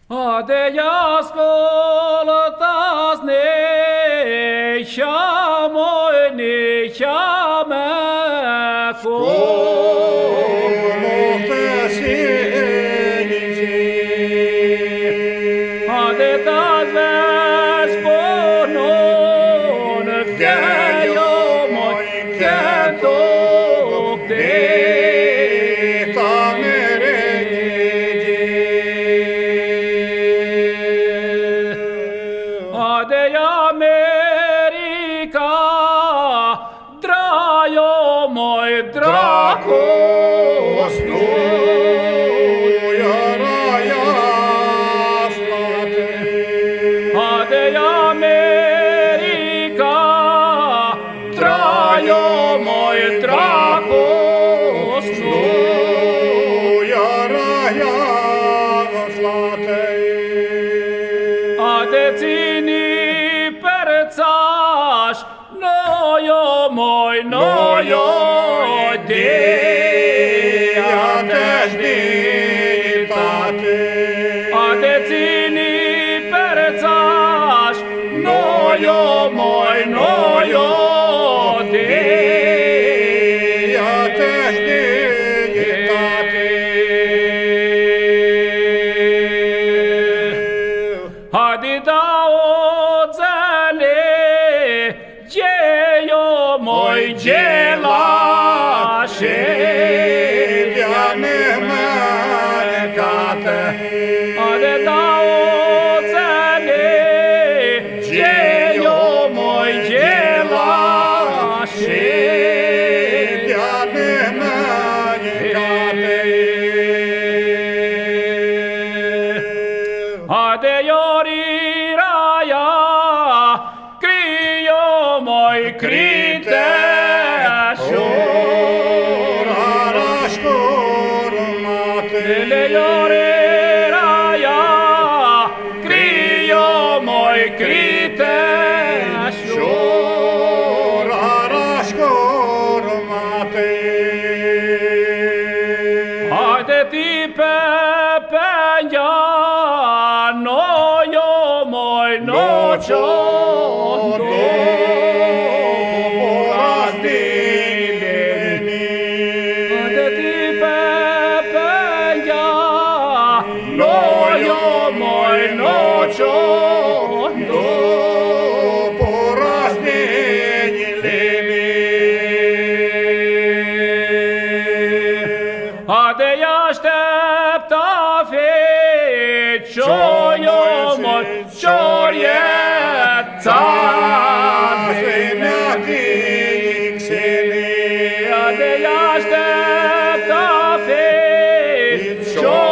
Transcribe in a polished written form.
de ascoltas ne chiamo e ne chiama Come te siedi, de tas ves ponon che io moi canto de de America drajo moj drako de America drajo moj drako de cini percaš nojo moj nojo de de cini percaš nojo moj nojo de Hadi da odzele dziejo moj dziela się Hadi da odzele dziejo moj dziela się Hadi joriraya krio moj krite Dele joriraya krio moj krite Hadi ti pepenja nojo moj nočo Hadi ti pepenja nojo moj nočo Hadi aștepta fecioio moj ciorieța Hadi aștepta fecioio